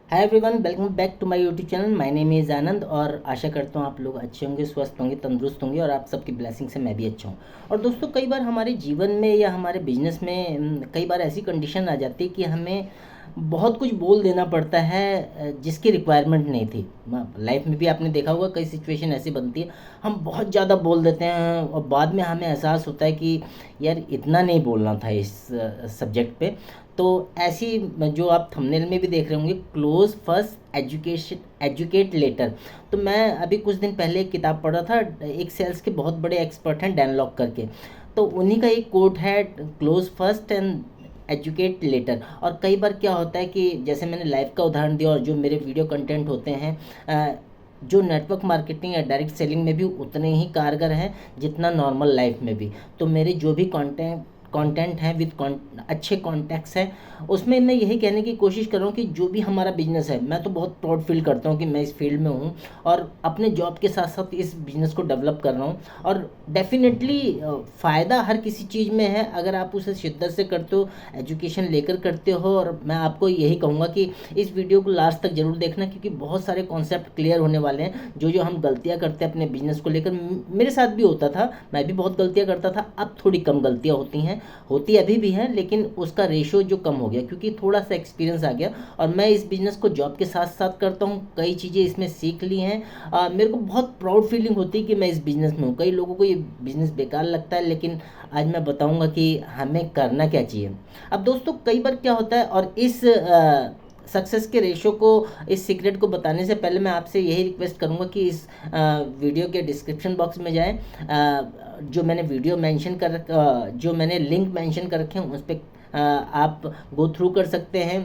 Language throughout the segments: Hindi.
Hi everyone, welcome back to my YouTube channel. My name is Anand और आशा करता हूँ आप लोग अच्छे होंगे, स्वस्थ होंगे, तंदुरुस्त होंगे और आप सबकी ब्लेसिंग से मैं भी अच्छा हूँ। और दोस्तों, कई बार हमारे जीवन में या हमारे बिजनेस में कई बार ऐसी कंडीशन आ जाती है कि हमें बहुत कुछ बोल देना पड़ता है जिसकी रिक्वायरमेंट नहीं थी। लाइफ में भी आपने देखा होगा, कई सिचुएशन ऐसी बनती है हम बहुत ज़्यादा बोल देते हैं और बाद में हमें एहसास होता है कि यार इतना नहीं बोलना था इस सब्जेक्ट पे। तो ऐसी जो आप थंबनेल में भी देख रहे होंगे, close first education educate later. तो मैं अभी कुछ दिन पहले एक किताब पढ़ रहा था, एक सेल्स के बहुत बड़े एक्सपर्ट हैं डैन लॉक करके। तो उन्हीं का एक कोट है, close first and educate later. और कई बार क्या होता है कि जैसे मैंने लाइव का उदाहरण दिया और जो मेरे वीडियो कंटेंट होते हैं जो नेटवर्क मार्केटिंग या डायरेक्ट सेलिंग में भी उतने ही कारगर हैं जितना नॉर्मल लाइफ में भी। तो मेरे जो भी कंटेंट हैं विद अच्छे कॉन्टैक्ट्स हैं, उसमें मैं यही कहने की कोशिश कर रहा हूँ कि जो भी हमारा बिजनेस है, मैं तो बहुत प्राउड फील करता हूँ कि मैं इस फील्ड में हूँ और अपने जॉब के साथ साथ इस बिज़नेस को डेवलप कर रहा हूँ। और डेफिनेटली फ़ायदा हर किसी चीज़ में है अगर आप उसे शिद्दत से करते हो, एजुकेशन लेकर करते हो। और मैं आपको यही कहूँगा कि इस वीडियो को लास्ट तक ज़रूर देखना, क्योंकि बहुत सारे कॉन्सेप्ट क्लियर होने वाले हैं। जो जो हम गलतियाँ करते हैं अपने बिजनेस को लेकर, मेरे साथ भी होता था, मैं भी बहुत गलतियाँ करता था। अब थोड़ी कम गलतियाँ होती अभी भी हैं, लेकिन उसका रेशो जो कम हो गया क्योंकि थोड़ा सा एक्सपीरियंस आ गया। और मैं इस बिज़नेस को जॉब के साथ साथ करता हूँ, कई चीज़ें इसमें सीख ली हैं। मेरे को बहुत प्राउड फीलिंग होती है कि मैं इस बिज़नेस में हूँ। कई लोगों को ये बिज़नेस बेकार लगता है, लेकिन आज मैं बताऊँगा कि हमें करना क्या चाहिए। अब दोस्तों, कई बार क्या होता है, और इस सक्सेस के रेशो को, इस सीक्रेट को बताने से पहले मैं आपसे यही रिक्वेस्ट करूंगा कि इस वीडियो के डिस्क्रिप्शन बॉक्स में जाएं। जो मैंने वीडियो मेंशन जो मैंने लिंक मेंशन कर रखे हैं उस पर आप गो थ्रू कर सकते हैं।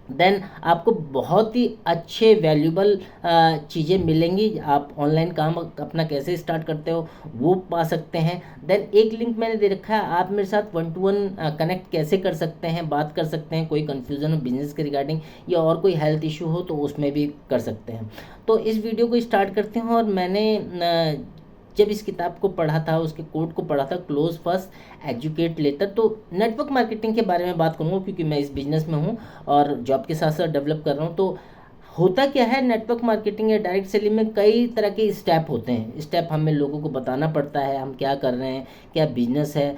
देन आपको बहुत ही अच्छे वैल्यूबल चीज़ें मिलेंगी। आप ऑनलाइन काम अपना कैसे स्टार्ट करते हो वो पा सकते हैं। देन एक लिंक मैंने दे रखा है, आप मेरे साथ 1-to-1 कनेक्ट कैसे कर सकते हैं, बात कर सकते हैं। कोई कन्फ्यूज़न हो बिजनेस के रिगार्डिंग या और कोई हेल्थ इशू हो तो उसमें भी कर सकते हैं। तो इस वीडियो को स्टार्ट करते हैं। और मैंने जब इस किताब को पढ़ा था, उसके कोड को पढ़ा था, क्लोज फर्स्ट एजुकेट लेटर, तो नेटवर्क मार्केटिंग के बारे में बात करूँगा क्योंकि मैं इस बिज़नेस में हूँ और जॉब के साथ साथ डेवलप कर रहा हूँ। तो होता क्या है, नेटवर्क मार्केटिंग या डायरेक्ट सेलिंग में कई तरह के स्टेप होते हैं। स्टेप हमें लोगों को बताना पड़ता है हम क्या कर रहे हैं, क्या बिजनेस है,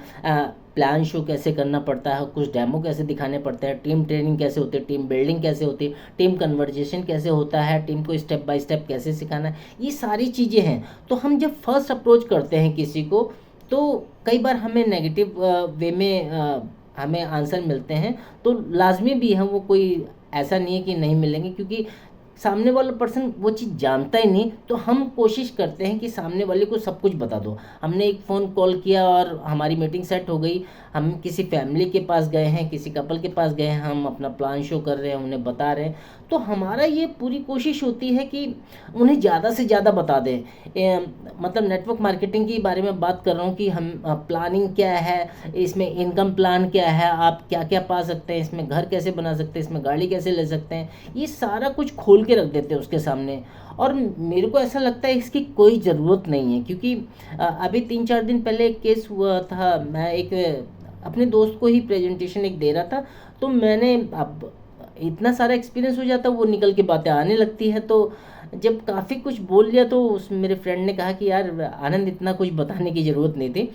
प्लान शो कैसे करना पड़ता है, कुछ डेमो कैसे दिखाने पड़ते हैं, टीम ट्रेनिंग कैसे होती है, टीम बिल्डिंग कैसे होती है, टीम कन्वर्जेशन कैसे होता है, टीम को स्टेप बाय स्टेप कैसे सिखाना है, ये सारी चीज़ें हैं। तो हम जब फर्स्ट अप्रोच करते हैं किसी को, तो कई बार हमें नेगेटिव वे में हमें आंसर मिलते हैं। तो लाजमी भी है वो, कोई ऐसा नहीं है कि नहीं मिलेंगे, क्योंकि सामने वाला पर्सन वो चीज़ जानता ही नहीं। तो हम कोशिश करते हैं कि सामने वाले को सब कुछ बता दो। हमने एक फ़ोन कॉल किया और हमारी मीटिंग सेट हो गई, हम किसी फैमिली के पास गए हैं, किसी कपल के पास गए हैं, हम अपना प्लान शो कर रहे हैं, उन्हें बता रहे हैं। तो हमारा ये पूरी कोशिश होती है कि उन्हें ज़्यादा से ज़्यादा बता दें। मतलब नेटवर्क मार्केटिंग के बारे में बात कर रहा हूँ कि हम प्लानिंग क्या है, इसमें इनकम प्लान क्या है, आप क्या क्या पा सकते हैं, इसमें घर कैसे बना सकते हैं, इसमें गाड़ी कैसे ले सकते हैं, ये सारा कुछ खोल के रख देते हैं उसके सामने। और मेरे को ऐसा लगता है इसकी कोई ज़रूरत नहीं है, क्योंकि अभी 3-4 दिन पहले एक केस हुआ था। मैं एक अपने दोस्त को ही प्रेजेंटेशन एक दे रहा था। तो मैंने, अब इतना सारा एक्सपीरियंस हो जाता है, वो निकल के बातें आने लगती है। तो जब काफ़ी कुछ बोल लिया तो उस मेरे फ्रेंड ने कहा कि यार आनंद, इतना कुछ बताने की ज़रूरत नहीं थी,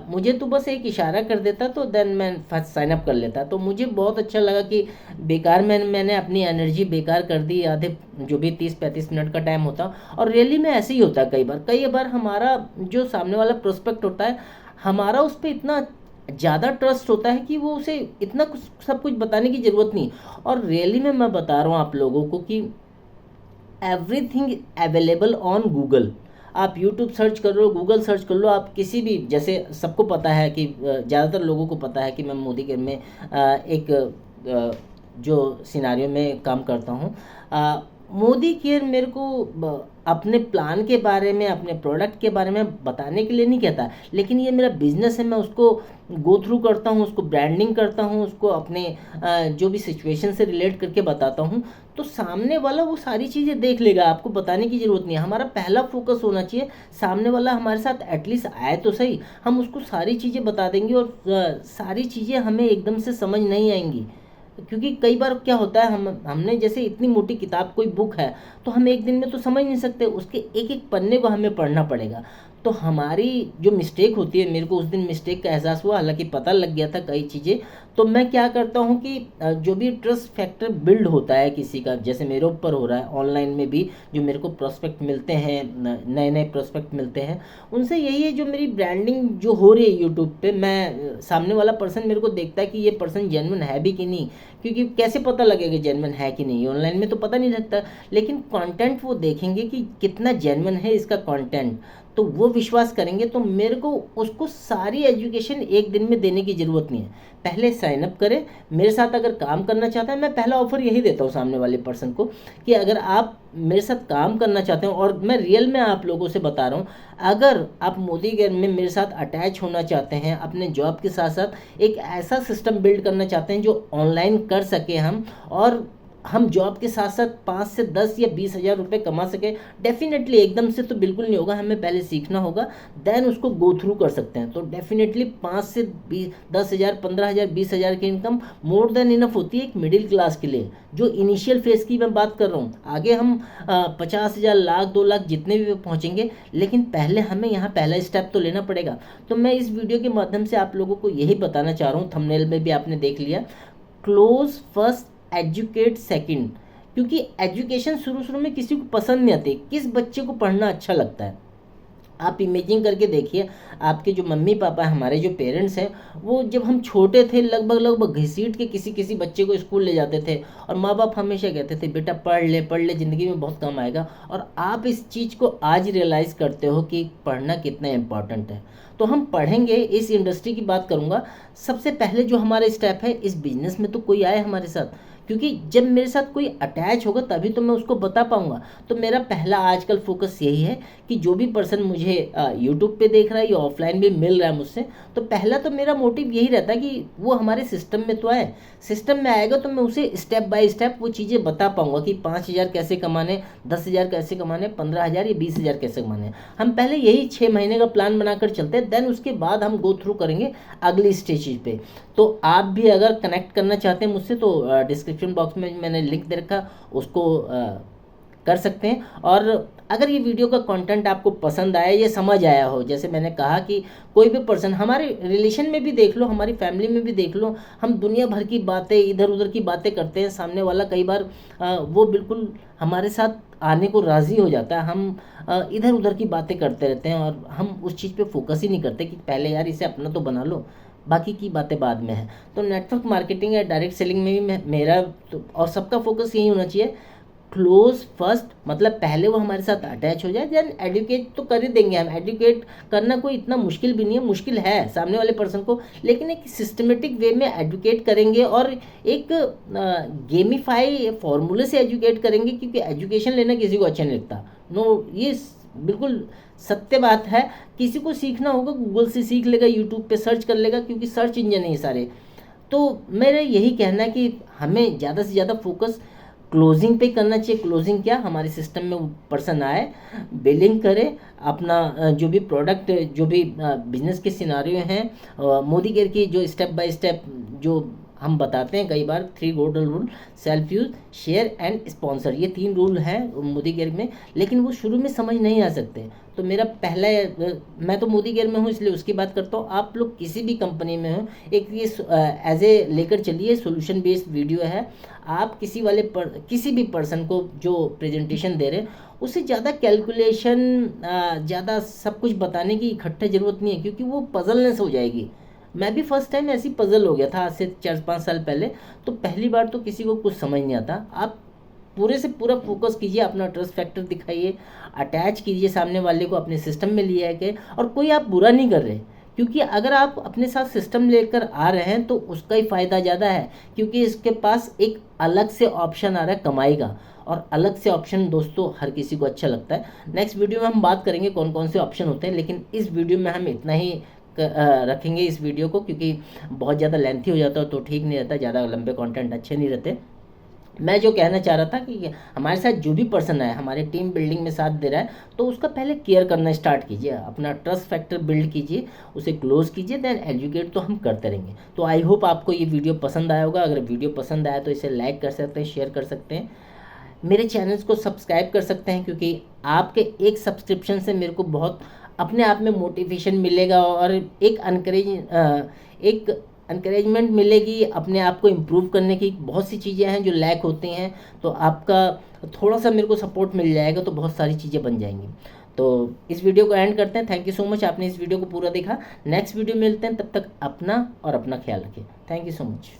मुझे तो बस एक इशारा कर देता तो देन मैं फर्स्ट साइन अप कर लेता। तो मुझे बहुत अच्छा लगा कि बेकार मैंने अपनी एनर्जी बेकार कर दी, आधे जो भी 30-35 मिनट का टाइम होता। और रियली में ऐसे ही होता है। कई बार हमारा जो सामने वाला प्रोस्पेक्ट होता है, हमारा उस पर इतना ज़्यादा ट्रस्ट होता है कि वो उसे इतना कुछ सब कुछ बताने की ज़रूरत नहीं। और रियली में मैं बता रहा हूँ आप लोगों को कि एवरीथिंग अवेलेबल ऑन गूगल। आप यूट्यूब सर्च कर लो, गूगल सर्च कर लो, आप किसी भी, जैसे सबको पता है कि ज़्यादातर लोगों को पता है कि मैं मोदी केयर में एक जो सिनारियो में काम करता हूँ। मोदी केयर मेरे को अपने प्लान के बारे में, अपने प्रोडक्ट के बारे में बताने के लिए नहीं कहता, लेकिन ये मेरा बिजनेस है, मैं उसको गो थ्रू करता हूँ, उसको ब्रांडिंग करता हूँ, उसको अपने जो भी सिचुएशन से रिलेट करके बताता हूँ। तो सामने वाला वो सारी चीज़ें देख लेगा, आपको बताने की ज़रूरत नहीं है। हमारा पहला फोकस होना चाहिए, सामने वाला हमारे साथ एटलीस्ट आए तो सही, हम उसको सारी चीज़ें बता देंगे। और सारी चीज़ें हमें एकदम से समझ नहीं आएंगी, क्योंकि कई बार क्या होता है, हमने जैसे इतनी मोटी किताब कोई बुक है तो हम एक दिन में तो समझ नहीं सकते, उसके एक एक पन्ने को हमें पढ़ना पड़ेगा। तो हमारी जो मिस्टेक होती है, मेरे को उस दिन मिस्टेक का एहसास हुआ, हालांकि पता लग गया था कई चीज़ें। तो मैं क्या करता हूँ कि जो भी ट्रस्ट फैक्टर बिल्ड होता है किसी का, जैसे मेरे ऊपर हो रहा है ऑनलाइन में भी, जो मेरे को प्रोस्पेक्ट मिलते हैं, नए नए प्रोस्पेक्ट मिलते हैं, उनसे यही है, जो मेरी ब्रांडिंग जो हो रही है यूट्यूब पे, मैं सामने वाला पर्सन मेरे को देखता है कि ये पर्सन जेन्युइन है भी कि नहीं, क्योंकि कैसे पता लगेगा जेन्युइन है कि नहीं, ऑनलाइन में तो पता नहीं लगता। लेकिन कंटेंट वो देखेंगे कि कितना जेन्युइन है इसका कंटेंट, तो वो विश्वास करेंगे। तो मेरे को उसको सारी एजुकेशन एक दिन में देने की ज़रूरत नहीं है। पहले साइन अप करें, मेरे साथ अगर काम करना चाहता है, मैं पहला ऑफर यही देता हूँ सामने वाले पर्सन को कि अगर आप मेरे साथ काम करना चाहते हो, और मैं रियल में आप लोगों से बता रहा हूँ, अगर आप मोदी केयर में मेरे साथ अटैच होना चाहते हैं, अपने जॉब के साथ साथ एक ऐसा सिस्टम बिल्ड करना चाहते हैं जो ऑनलाइन कर सके हम, और हम जॉब के साथ साथ 5 से 10 या 20 हज़ार रुपये कमा सके, डेफिनेटली एकदम से तो बिल्कुल नहीं होगा, हमें पहले सीखना होगा, देन उसको गो थ्रू कर सकते हैं। तो डेफिनेटली 5 से 10 हज़ार, 15 हज़ार, 20 हज़ार की इनकम मोर देन इनफ होती है एक मिडिल क्लास के लिए, जो इनिशियल फेज की मैं बात कर रहा हूँ। आगे हम 50 हज़ार, लाख, 2 लाख जितने भी पहुँचेंगे, लेकिन पहले हमें यहाँ पहला स्टेप तो लेना पड़ेगा। तो मैं इस वीडियो के माध्यम से आप लोगों को यही बताना चाह रहा हूँ, थंबनेल में भी आपने देख लिया, क्लोज फर्स्ट, एजुकेट सेकंड। क्योंकि एजुकेशन शुरू शुरू में किसी को पसंद नहीं आती, किस बच्चे को पढ़ना अच्छा लगता है? आप इमेजिन करके देखिए, आपके जो मम्मी पापा, हमारे जो पेरेंट्स हैं, वो जब हम छोटे थे लगभग घसीट के किसी किसी बच्चे को स्कूल ले जाते थे, और माँ बाप हमेशा कहते थे बेटा पढ़ ले, ज़िंदगी में बहुत काम आएगा। और आप इस चीज़ को आज रियलाइज़ करते हो कि पढ़ना कितना इम्पॉर्टेंट है। तो हम पढ़ेंगे, इस इंडस्ट्री की बात करूँगा। सबसे पहले जो हमारा स्टेप है, इस बिजनेस में तो कोई आए हमारे साथ, क्योंकि जब मेरे साथ कोई अटैच होगा तभी तो मैं उसको बता पाऊंगा। तो मेरा पहला आजकल फोकस यही है कि जो भी पर्सन मुझे यूट्यूब पे देख रहा है या ऑफलाइन भी मिल रहा है मुझसे, तो पहला तो मेरा मोटिव यही रहता है कि वो हमारे सिस्टम में तो आए। सिस्टम में आएगा तो मैं उसे स्टेप बाय स्टेप वो चीज़ें बता पाऊंगा कि 5 हज़ार कैसे कमाने, 10 हज़ार कैसे कमाने, 15 हज़ार या 20 हज़ार कैसे कमाने। हम पहले यही 6 महीने का प्लान बनाकर चलते हैं, देन उसके बाद हम गो थ्रू करेंगे अगली स्टेज पे। तो आप भी अगर कनेक्ट करना चाहते हैं मुझसे, तो डिस्क्रिप्शन बॉक्स में मैंने लिंक दे रखा, उसको कर सकते हैं। और अगर ये वीडियो का कंटेंट आपको पसंद आया, ये समझ आया हो, जैसे मैंने कहा कि कोई भी पर्सन, हमारे रिलेशन में भी देख लो, हमारी फैमिली में भी देख लो, हम दुनिया भर की बातें, इधर उधर की बातें करते हैं, सामने वाला कई बार वो बिल्कुल हमारे साथ आने को राज़ी हो जाता है, हम इधर उधर की बातें करते रहते हैं, और हम उस चीज़ पे फोकस ही नहीं करते कि पहले यार इसे अपना तो बना लो, बाकी की बातें बाद में है। तो नेटवर्क मार्केटिंग या डायरेक्ट सेलिंग में भी मेरा तो, और सबका फोकस यही होना चाहिए, क्लोज फर्स्ट, मतलब पहले वो हमारे साथ अटैच हो जाए, देन एडुकेट तो कर ही देंगे हम। एडुकेट करना कोई इतना मुश्किल भी नहीं है, मुश्किल है सामने वाले पर्सन को, लेकिन एक सिस्टमेटिक वे में एडुकेट करेंगे, और एक गेमिफाई फॉर्मूले से एजुकेट करेंगे, क्योंकि एजुकेशन लेना किसी को अच्छा नहीं लगता। नो, ये बिल्कुल सत्य बात है। किसी को सीखना होगा गूगल से सीख लेगा, यूट्यूब पे सर्च कर लेगा, क्योंकि सर्च इंजन है ये सारे। तो मेरा यही कहना है कि हमें ज़्यादा से ज़्यादा फोकस क्लोजिंग पे करना चाहिए। क्लोजिंग क्या, हमारे सिस्टम में वो पर्सन आए, बिलिंग करे, अपना जो भी प्रोडक्ट, जो भी बिजनेस के सिनारियो हैं, मोदी केयर की जो स्टेप बाय स्टेप जो हम बताते हैं कई बार, 3 golden rule, self use, share and sponsor, ये 3 रूल हैं मोदी केयर में, लेकिन वो शुरू में समझ नहीं आ सकते। तो मेरा पहला, मैं तो मोदी केयर में हूँ इसलिए उसकी बात करता हूँ, आप लोग किसी भी कंपनी में हो, एक ये एज ए लेकर चलिए, सोल्यूशन बेस्ड वीडियो है। आप किसी भी पर्सन को जो प्रेजेंटेशन दे रहे हैं, उसे ज़्यादा कैलकुलेशन, ज़्यादा सब कुछ बताने की इकट्ठे ज़रूरत नहीं है, क्योंकि वो पजलनेस हो जाएगी। मैं भी फर्स्ट टाइम ऐसी पजल हो गया था आज से 4-5 साल पहले। तो पहली बार तो किसी को कुछ समझ नहीं आता। आप पूरे से पूरा फोकस कीजिए, अपना ट्रस्ट फैक्टर दिखाइए, अटैच कीजिए सामने वाले को, अपने सिस्टम में लिया है। और कोई आप बुरा नहीं कर रहे, क्योंकि अगर आप अपने साथ सिस्टम लेकर आ रहे हैं तो उसका ही फ़ायदा ज़्यादा है, क्योंकि इसके पास एक अलग से ऑप्शन आ रहा है कमाई का। और अलग से ऑप्शन दोस्तों हर किसी को अच्छा लगता है। नेक्स्ट वीडियो में हम बात करेंगे कौन कौन से ऑप्शन होते हैं, लेकिन इस वीडियो में हम इतना ही रखेंगे इस वीडियो को, क्योंकि बहुत ज़्यादा लेंथी हो जाता है तो ठीक नहीं रहता, ज़्यादा लंबे कंटेंट अच्छे नहीं रहते। मैं जो कहना चाह रहा था कि हमारे साथ जो भी पर्सन है हमारे टीम बिल्डिंग में साथ दे रहा है, तो उसका पहले केयर करना स्टार्ट कीजिए, अपना ट्रस्ट फैक्टर बिल्ड कीजिए, उसे क्लोज कीजिए, देन एजुकेट तो हम करते रहेंगे। तो आई होप आपको ये वीडियो पसंद आया होगा। अगर वीडियो पसंद आया तो इसे लाइक कर सकते हैं, शेयर कर सकते हैं, मेरे चैनल्स को सब्सक्राइब कर सकते हैं, क्योंकि आपके एक सब्सक्रिप्शन से मेरे को बहुत अपने आप में मोटिवेशन मिलेगा और एक इनकरेजमेंट मिलेगी अपने आप को इम्प्रूव करने की। बहुत सी चीज़ें हैं जो लैक होती हैं, तो आपका थोड़ा सा मेरे को सपोर्ट मिल जाएगा तो बहुत सारी चीज़ें बन जाएंगी। तो इस वीडियो को एंड करते हैं। थैंक यू सो मच, आपने इस वीडियो को पूरा देखा। नेक्स्ट वीडियो मिलते हैं, तब तक अपना और अपना ख्याल रखिए। Thank you so much.